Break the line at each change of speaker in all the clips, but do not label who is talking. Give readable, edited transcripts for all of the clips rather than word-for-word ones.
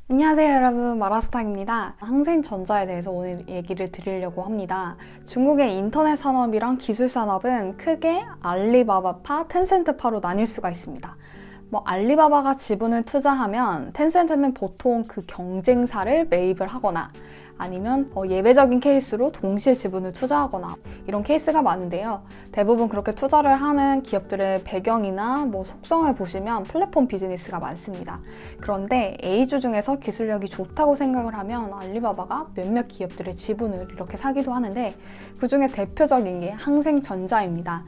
안녕하세요 여러분, 마라스타입니다. 항생전자에 대해서 오늘 얘기를 드리려고 합니다. 중국의 인터넷 산업이랑 기술 산업은 크게 알리바바파, 텐센트파로 나뉠 수가 있습니다. 알리바바가 지분을 투자하면 텐센트는 보통 그 경쟁사를 매입을 하거나 아니면 예외적인 케이스로 동시에 지분을 투자하거나 이런 케이스가 많은데요. 대부분 그렇게 투자를 하는 기업들의 배경이나 속성을 보시면 플랫폼 비즈니스가 많습니다. 그런데 A주 중에서 기술력이 좋다고 생각을 하면 알리바바가 몇몇 기업들의 지분을 이렇게 사기도 하는데, 그 중에 대표적인 게 항생전자입니다.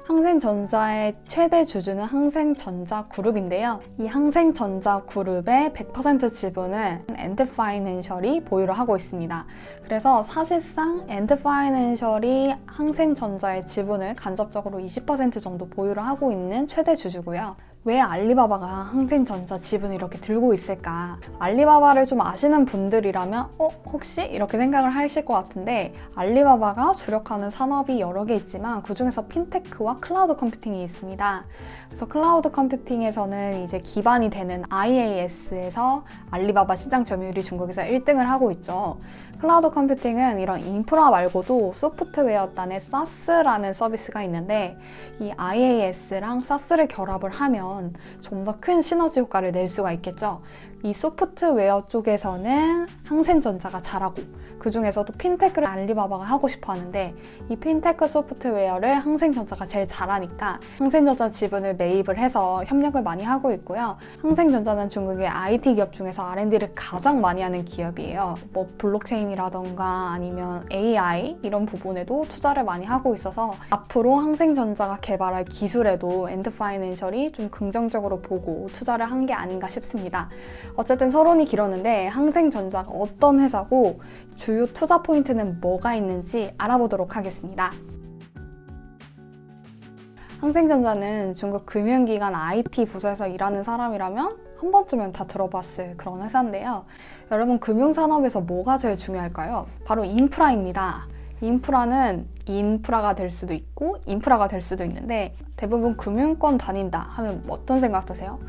항생전자의 최대 주주는 항생전자 그룹인데요. 이 항생전자 그룹의 100% 지분을 엔드파이낸셜이 보유를 하고 있습니다. 그래서 사실상 엔드파이낸셜이 항생전자의 지분을 간접적으로 20% 정도 보유를 하고 있는 최대 주주고요. 왜 알리바바가 항생전자 지분을 이렇게 들고 있을까? 알리바바를 좀 아시는 분들이라면 혹시? 이렇게 생각을 하실 것 같은데, 알리바바가 주력하는 산업이 여러 개 있지만 그 중에서 핀테크와 클라우드 컴퓨팅이 있습니다. 그래서 클라우드 컴퓨팅에서는 이제 기반이 되는 IaaS에서 알리바바 시장 점유율이 중국에서 1등을 하고 있죠. 클라우드 컴퓨팅은 이런 인프라 말고도 소프트웨어 단의 SaaS라는 서비스가 있는데, 이 IaaS랑 SaaS를 결합을 하면 좀 더 큰 시너지 효과를 낼 수가 있겠죠. 이 소프트웨어 쪽에서는 항생전자가 잘하고, 그 중에서도 핀테크를 알리바바가 하고 싶어 하는데, 이 핀테크 소프트웨어를 항생전자가 제일 잘하니까 항생전자 지분을 매입을 해서 협력을 많이 하고 있고요. 항생전자는 중국의 IT 기업 중에서 R&D를 가장 많이 하는 기업이에요. 블록체인이라던가 아니면 AI 이런 부분에도 투자를 많이 하고 있어서 앞으로 항생전자가 개발할 기술에도 엔드파이낸셜이 좀 긍정적으로 보고 투자를 한 게 아닌가 싶습니다. 어쨌든 서론이 길었는데, 항생전자가 어떤 회사고 주요 투자 포인트는 뭐가 있는지 알아보도록 하겠습니다. 항생전자는 중국 금융기관 IT 부서에서 일하는 사람이라면 한 번쯤은 다 들어봤을 그런 회사인데요. 여러분, 금융산업에서 뭐가 제일 중요할까요? 바로 인프라입니다. 인프라는 인프라가 될 수도 있고 인프라가 될 수도 있는데, 대부분 금융권 다닌다 하면 어떤 생각 드세요?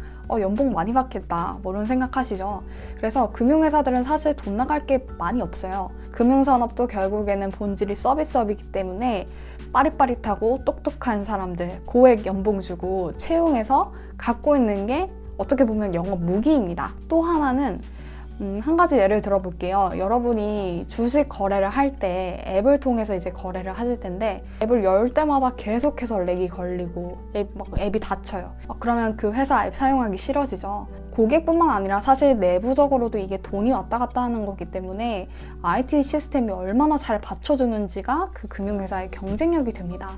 연봉 많이 받겠다, 이런 생각하시죠? 그래서 금융회사들은 사실 돈 나갈 게 많이 없어요. 금융산업도 결국에는 본질이 서비스업이기 때문에 빠릿빠릿하고 똑똑한 사람들 고액 연봉 주고 채용해서 갖고 있는 게 어떻게 보면 영업 무기입니다. 또 하나는 한 가지 예를 들어볼게요. 여러분이 주식 거래를 할 때 앱을 통해서 이제 거래를 하실 텐데, 앱을 열 때마다 계속해서 렉이 걸리고 앱이 닫혀요. 그러면 그 회사 앱 사용하기 싫어지죠. 고객뿐만 아니라 사실 내부적으로도 이게 돈이 왔다 갔다 하는 거기 때문에 IT 시스템이 얼마나 잘 받쳐주는지가 그 금융회사의 경쟁력이 됩니다.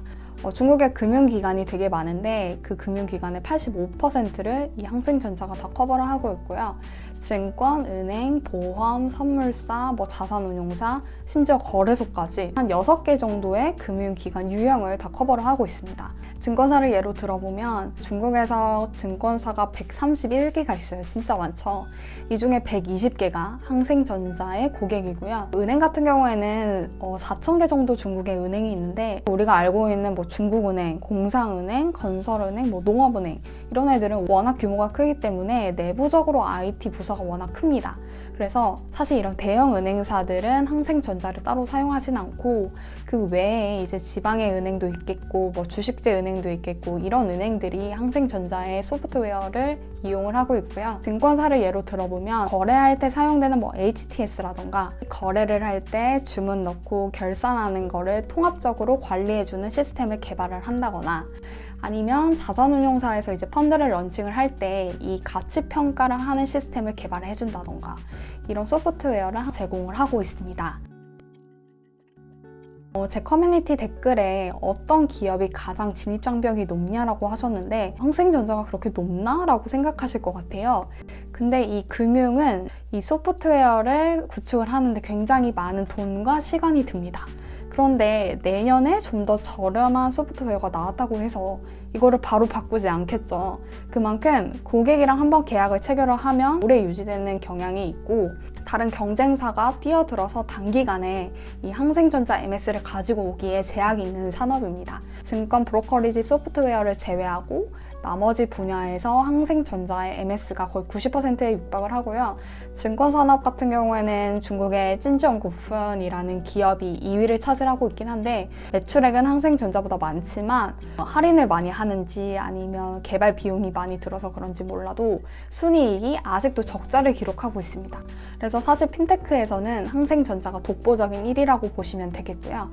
중국의 금융기관이 되게 많은데 그 금융기관의 85%를 이 항생전자가 다 커버를 하고 있고요. 증권, 은행, 보험, 선물사, 자산운용사, 심지어 거래소까지 한 6개 정도의 금융기관 유형을 다 커버를 하고 있습니다. 증권사를 예로 들어보면 중국에서 증권사가 131개가 있어요. 진짜 많죠. 이 중에 120개가 항생전자의 고객이고요. 은행 같은 경우에는 4,000개 정도 중국의 은행이 있는데, 우리가 알고 있는 중국은행, 공상은행, 건설은행, 농업은행 이런 애들은 워낙 규모가 크기 때문에 내부적으로 IT 부서가 워낙 큽니다. 그래서 사실 이런 대형 은행사들은 항생전자를 따로 사용하진 않고, 그 외에 이제 지방의 은행도 있겠고 주식제 은행도 있겠고 이런 은행들이 항생전자의 소프트웨어를 이용을 하고 있고요. 증권사를 예로 들어보면 거래할 때 사용되는 HTS라던가 거래를 할 때 주문 넣고 결산하는 거를 통합적으로 관리해주는 시스템을 개발을 한다거나, 아니면 자산운용사에서 이제 펀드를 런칭을 할 때 이 가치 평가를 하는 시스템을 개발해 준다던가 이런 소프트웨어를 제공을 하고 있습니다. 제 커뮤니티 댓글에 어떤 기업이 가장 진입장벽이 높냐라고 하셨는데, 항생전자가 그렇게 높나? 라고 생각하실 것 같아요. 근데 이 금융은 이 소프트웨어를 구축을 하는데 굉장히 많은 돈과 시간이 듭니다. 그런데 내년에 좀 더 저렴한 소프트웨어가 나왔다고 해서 이거를 바로 바꾸지 않겠죠. 그만큼 고객이랑 한번 계약을 체결을 하면 오래 유지되는 경향이 있고, 다른 경쟁사가 뛰어들어서 단기간에 이 항생전자 MS를 가지고 오기에 제약이 있는 산업입니다. 증권 브로커리지 소프트웨어를 제외하고 나머지 분야에서 항생전자의 MS가 거의 90%에 육박을 하고요. 증권산업 같은 경우에는 중국의 찐지연구펀이라는 기업이 2위를 차지하고 있긴 한데 매출액은 항생전자보다 많지만 할인을 많이 하는지 아니면 개발 비용이 많이 들어서 그런지 몰라도 순이익이 아직도 적자를 기록하고 있습니다. 그래서 사실 핀테크에서는 항생전자가 독보적인 1위라고 보시면 되겠고요.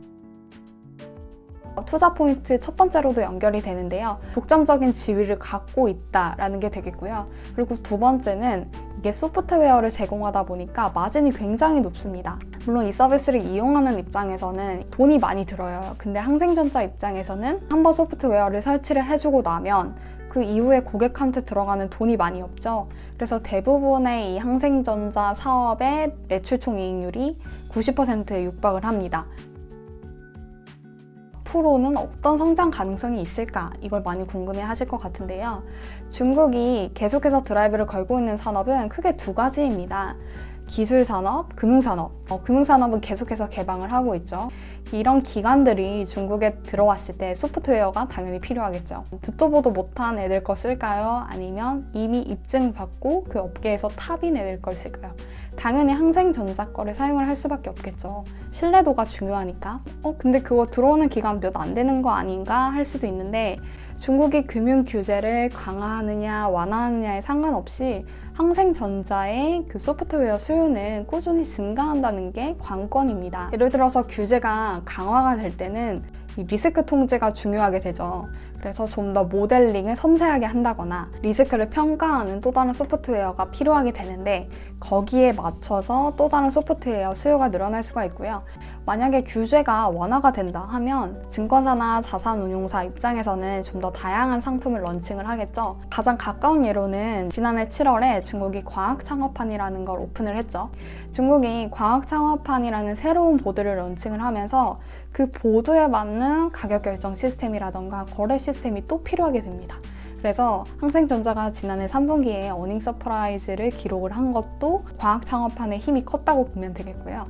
투자 포인트 첫 번째로도 연결이 되는데요. 독점적인 지위를 갖고 있다라는 게 되겠고요. 그리고 두 번째는 이게 소프트웨어를 제공하다 보니까 마진이 굉장히 높습니다. 물론 이 서비스를 이용하는 입장에서는 돈이 많이 들어요. 근데 항생전자 입장에서는 한번 소프트웨어를 설치를 해주고 나면 그 이후에 고객한테 들어가는 돈이 많이 없죠. 그래서 대부분의 이 항생전자 사업의 매출 총이익률이 90%에 육박을 합니다. 앞으로는 어떤 성장 가능성이 있을까? 이걸 많이 궁금해 하실 것 같은데요. 중국이 계속해서 드라이브를 걸고 있는 산업은 크게 두 가지입니다. 기술산업, 금융산업. 금융산업은 계속해서 개방을 하고 있죠. 이런 기관들이 중국에 들어왔을 때 소프트웨어가 당연히 필요하겠죠. 듣도 보도 못한 애들 거 쓸까요? 아니면 이미 입증받고 그 업계에서 탑인 애들 걸 쓸까요? 당연히 항생전자 거를 사용을 할 수밖에 없겠죠. 신뢰도가 중요하니까. 근데 그거 들어오는 기간 몇 안 되는 거 아닌가 할 수도 있는데 중국이 금융 규제를 강화하느냐 완화하느냐에 상관없이 항생전자의 그 소프트웨어 수요는 꾸준히 증가한다는 게 관건입니다. 예를 들어서 규제가 강화가 될 때는 이 리스크 통제가 중요하게 되죠. 그래서 좀 더 모델링을 섬세하게 한다거나 리스크를 평가하는 또 다른 소프트웨어가 필요하게 되는데 거기에 맞춰서 또 다른 소프트웨어 수요가 늘어날 수가 있고요. 만약에 규제가 완화가 된다 하면 증권사나 자산운용사 입장에서는 좀 더 다양한 상품을 런칭을 하겠죠. 가장 가까운 예로는 지난해 7월에 중국이 광학창업판이라는 걸 오픈을 했죠. 중국이 광학창업판이라는 새로운 보드를 런칭을 하면서 그 보드에 맞는 가격 결정 시스템이라던가 거래 시스템이 또 필요하게 됩니다. 그래서 항생전자가 지난해 3분기에 어닝 서프라이즈를 기록을 한 것도 광학창업판의 힘이 컸다고 보면 되겠고요.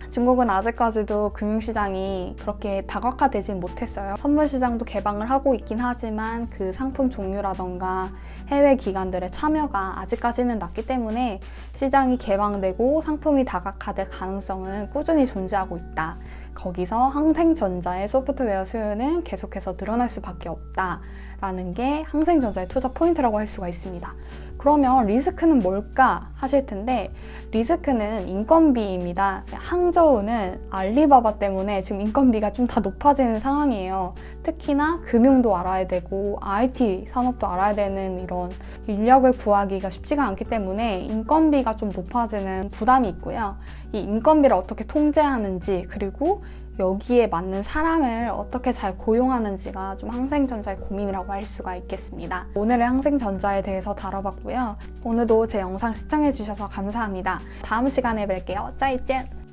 중국은 아직까지도 금융시장이 그렇게 다각화되진 못했어요. 선물시장도 개방을 하고 있긴 하지만 그 상품 종류라던가 해외 기관들의 참여가 아직까지는 낮기 때문에 시장이 개방되고 상품이 다각화될 가능성은 꾸준히 존재하고 있다. 거기서 항생전자의 소프트웨어 수요는 계속해서 늘어날 수밖에 없다라는 게 항생전자의 투자 포인트라고 할 수가 있습니다. 그러면 리스크는 뭘까 하실 텐데 리스크는 인건비입니다. 항저우는 알리바바 때문에 지금 인건비가 좀 다 높아지는 상황이에요. 특히나 금융도 알아야 되고 IT 산업도 알아야 되는 이런 인력을 구하기가 쉽지가 않기 때문에 인건비가 좀 높아지는 부담이 있고요. 이 인건비를 어떻게 통제하는지 그리고 여기에 맞는 사람을 어떻게 잘 고용하는지가 좀 항생전자의 고민이라고 할 수가 있겠습니다. 오늘의 항생전자에 대해서 다뤄봤고요. 오늘도 제 영상 시청해주셔서 감사합니다. 다음 시간에 뵐게요. 짜이젠!